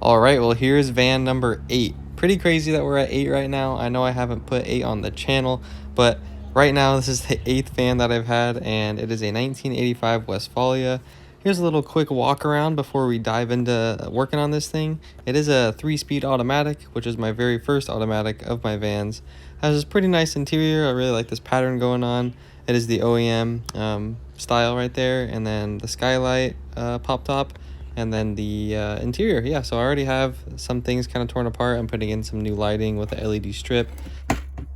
All right, well, here's van number 8. Pretty crazy that we're at 8 right now. I know I haven't put 8 on the channel, but right now this is the 8th van that I've had, and it is a 1985 Westfalia. Here's a little quick walk around before we dive into working on this thing. It is a 3-speed automatic, which is my very first automatic of my vans. Has this pretty nice interior. I really like this pattern going on. It is the OEM style right there, and then the skylight pop top. And then the interior, yeah, so I already have some things kind of torn apart. I'm putting in some new lighting with the LED strip.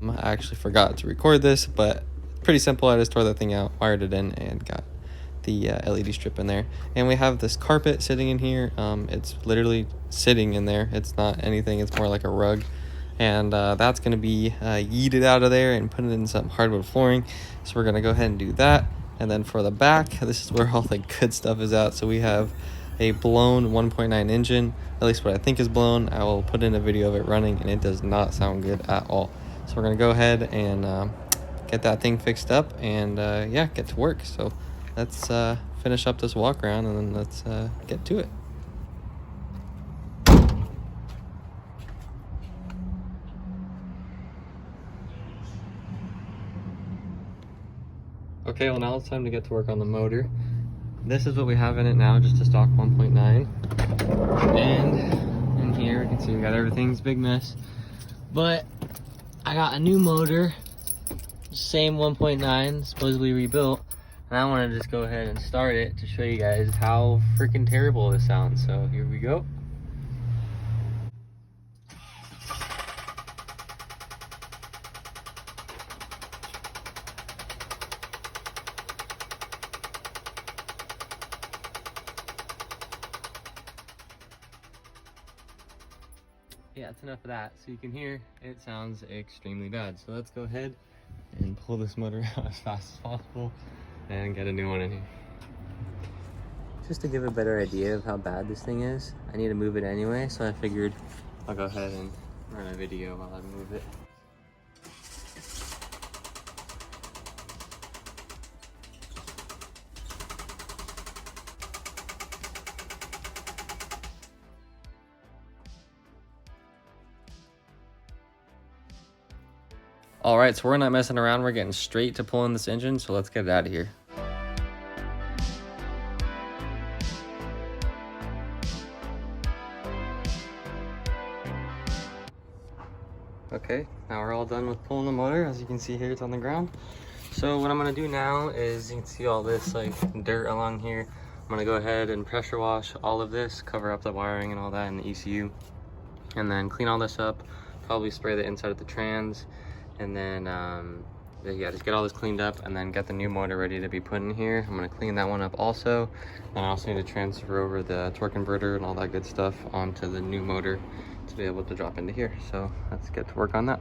I actually forgot to record this, but pretty simple. I just tore that thing out, wired it in, and got the LED strip in there. And we have this carpet sitting in here. It's literally sitting in there. It's not anything. It's more like a rug. And that's going to be yeeted out of there and put it in some hardwood flooring. So we're going to go ahead and do that. And then for the back, this is where all the good stuff is at. So we have a blown 1.9 engine, at least what I think is blown. I will put in a video of it running, and it does not sound good at all. So we're gonna go ahead and get that thing fixed up and yeah, get to work. So let's finish up this walk around, and then let's get to it. Okay, well, now it's time to get to work on the motor. This is what we have in it now, just a stock 1.9. And in here, you can see we got everything's a big mess. But I got a new motor, same 1.9, supposedly rebuilt. And I want to just go ahead and start it to show you guys how freaking terrible this sounds. So here we go. Yeah, it's enough of that. So you can hear it sounds extremely bad. So let's go ahead and pull this motor out as fast as possible and get a new one in here. Just to give a better idea of how bad this thing is, I need to move it anyway, so I figured I'll go ahead and run a video while I move it. All right, so we're not messing around. We're getting straight to pulling this engine, so let's get it out of here. Okay, now we're all done with pulling the motor. As you can see here, it's on the ground. So what I'm gonna do now is, you can see all this like dirt along here. I'm gonna go ahead and pressure wash all of this, cover up the wiring and all that in the ECU, and then clean all this up, probably spray the inside of the trans, and then yeah, just get all this cleaned up and then get the new motor ready to be put in here. I'm gonna clean that one up also, and I also need to transfer over the torque converter and all that good stuff onto the new motor to be able to drop into here. So let's get to work on that.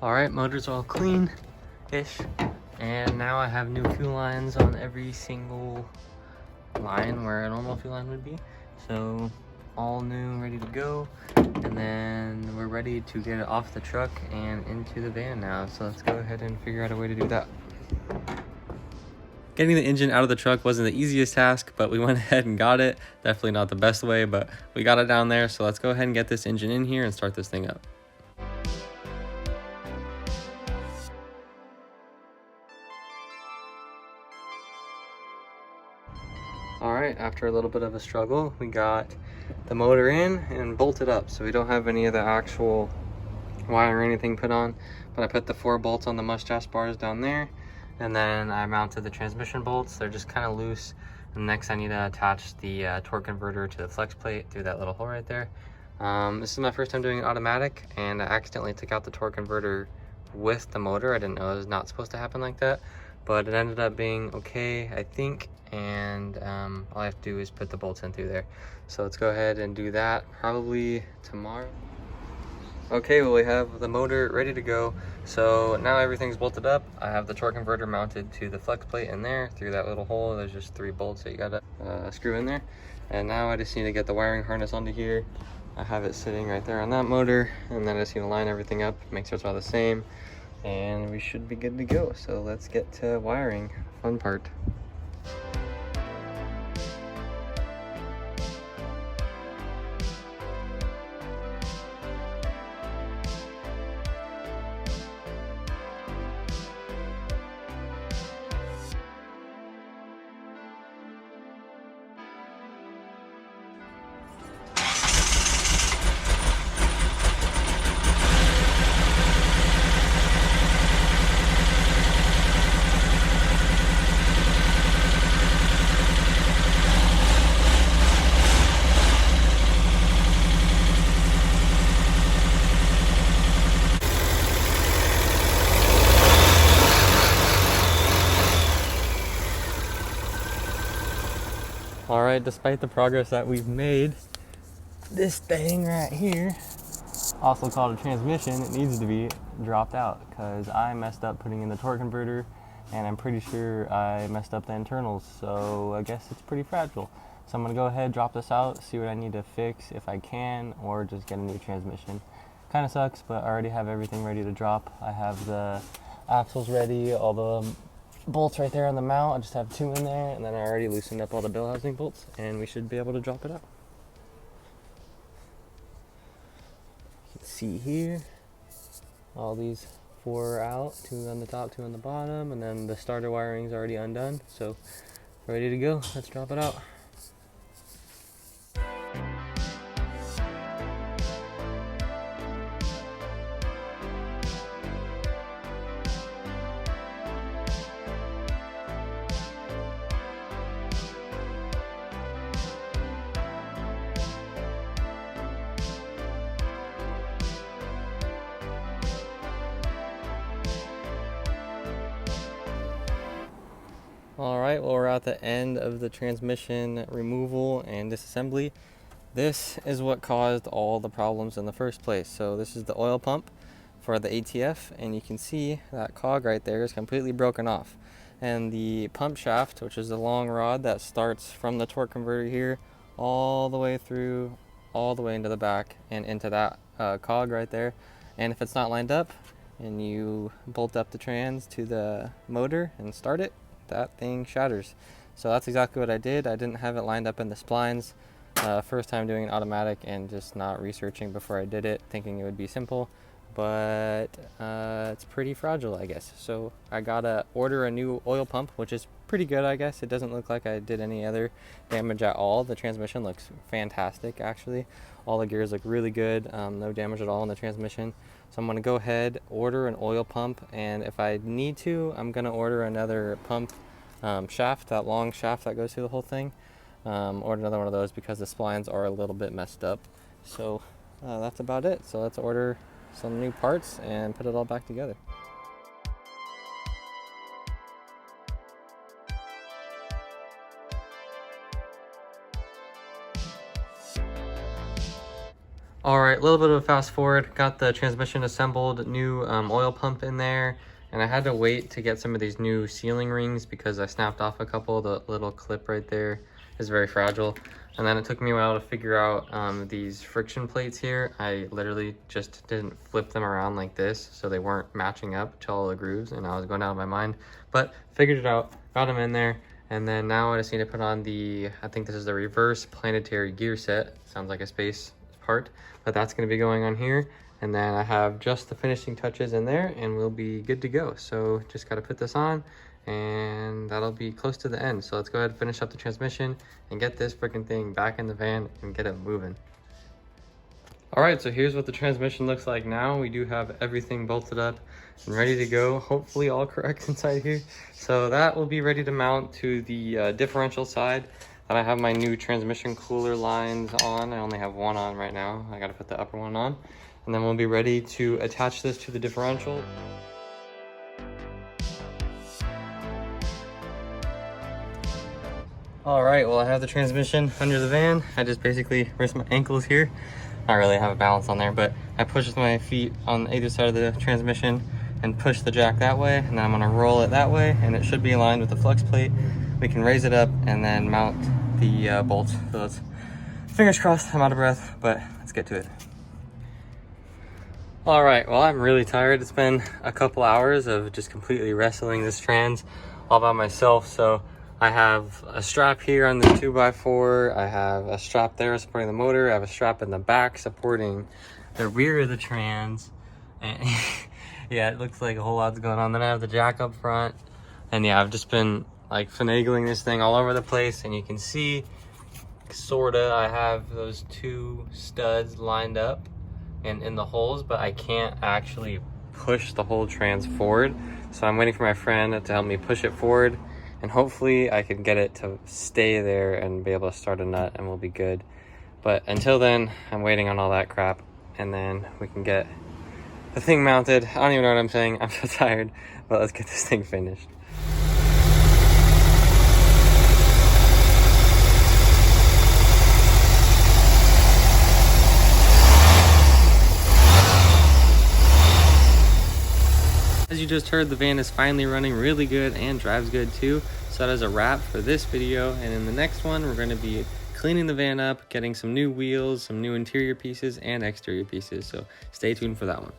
All right, motor's all clean-ish, and now I have new fuel lines on every single line where a normal fuel line would be. So all new, ready to go, and then we're ready to get it off the truck and into the van now. So let's go ahead and figure out a way to do that. Getting the engine out of the truck wasn't the easiest task, but we went ahead and got it. Definitely not the best way, but we got it down there. So let's go ahead and get this engine in here and start this thing up. All right, after a little bit of a struggle, we got the motor in and bolted up. So we don't have any of the actual wire or anything put on, but I put the 4 bolts on the mustache bars down there, and then I mounted the transmission bolts. They're just kind of loose. And next I need to attach the torque converter to the flex plate through that little hole right there. This is my first time doing automatic, and I accidentally took out the torque converter with the motor. I didn't know it was not supposed to happen like that, but it ended up being okay, I think. And all I have to do is put the bolts in through there. So let's go ahead and do that probably tomorrow. Okay, well, we have the motor ready to go. So now everything's bolted up. I have the torque converter mounted to the flex plate in there through that little hole. There's just 3 bolts that you gotta screw in there. And now I just need to get the wiring harness onto here. I have it sitting right there on that motor, and then I just need to line everything up, make sure it's all the same, and we should be good to go. So let's get to wiring, fun part. All right, despite the progress that we've made, this thing right here, also called a transmission, it needs to be dropped out because I messed up putting in the torque converter, and I'm pretty sure I messed up the internals, so I guess it's pretty fragile. So I'm gonna go ahead, drop this out, see what I need to fix if I can, or just get a new transmission. Kind of sucks, but I already have everything ready to drop. I have the axles ready, all the bolts right there on the mount. I just have 2 in there, and then I already loosened up all the bell housing bolts, and we should be able to drop it out. You can see here, all these 4 are out, 2 on the top, 2 on the bottom, and then the starter wiring's already undone, so ready to go. Let's drop it out. Alright, well, we're at the end of the transmission removal and disassembly. This is what caused all the problems in the first place. So this is the oil pump for the ATF, and you can see that cog right there is completely broken off. And the pump shaft, which is the long rod that starts from the torque converter here all the way through, all the way into the back and into that cog right there. And if it's not lined up and you bolt up the trans to the motor and start it, that thing shatters. So that's exactly what I did. I didn't have it lined up in the splines. First time doing an automatic and just not researching before I did it, thinking it would be simple, but it's pretty fragile, I guess. So I gotta order a new oil pump, which is pretty good, I guess. It doesn't look like I did any other damage at all. The transmission looks fantastic, actually. All the gears look really good, no damage at all in the transmission. So I'm gonna go ahead, order an oil pump, and if I need to, I'm gonna order another pump shaft, that long shaft that goes through the whole thing. Order another one of those because the splines are a little bit messed up. So that's about it. So let's order some new parts and put it all back together. Alright, a little bit of a fast forward. Got the transmission assembled, new oil pump in there, and I had to wait to get some of these new sealing rings because I snapped off a couple. The little clip right there is very fragile. And then it took me a while to figure out these friction plates here. I literally just didn't flip them around like this, so they weren't matching up to all the grooves, and I was going out of my mind. But figured it out, got them in there, and then now I just need to put on the, I think this is the reverse planetary gear set. Sounds like a space part, but that's going to be going on here. And then I have just the finishing touches in there and we'll be good to go. So just got to put this on and that'll be close to the end. So let's go ahead and finish up the transmission and get this freaking thing back in the van and get it moving. All right, so here's what the transmission looks like now. We do have everything bolted up and ready to go, hopefully all correct inside here. So that will be ready to mount to the differential side. And I have my new transmission cooler lines on. I only have one on right now. I gotta put the upper one on. And then we'll be ready to attach this to the differential. All right, well, I have the transmission under the van. I just basically wrist my ankles here. Not really have a balance on there, but I pushed my feet on either side of the transmission and push the jack that way. And then I'm gonna roll it that way and it should be aligned with the flex plate. We can raise it up and then mount the bolts. So let's, fingers crossed, I'm out of breath, but let's get to it. All right, well, I'm really tired. It's been a couple hours of just completely wrestling this trans all by myself. So I have a strap here on the 2x4. I have a strap there supporting the motor. I have a strap in the back supporting the rear of the trans. And yeah, it looks like a whole lot's going on. Then I have the jack up front. And yeah, I've just been like finagling this thing all over the place. And you can see, sorta, I have those two studs lined up and in the holes, but I can't actually push the whole trans forward. So I'm waiting for my friend to help me push it forward, and hopefully I can get it to stay there and be able to start a nut and we'll be good. But until then, I'm waiting on all that crap, and then we can get the thing mounted. I don't even know what I'm saying. I'm so tired, but let's get this thing finished. As you just heard, the van is finally running really good and drives good too. So that is a wrap for this video. And in the next one, we're going to be cleaning the van up, getting some new wheels, some new interior pieces and exterior pieces. So stay tuned for that one.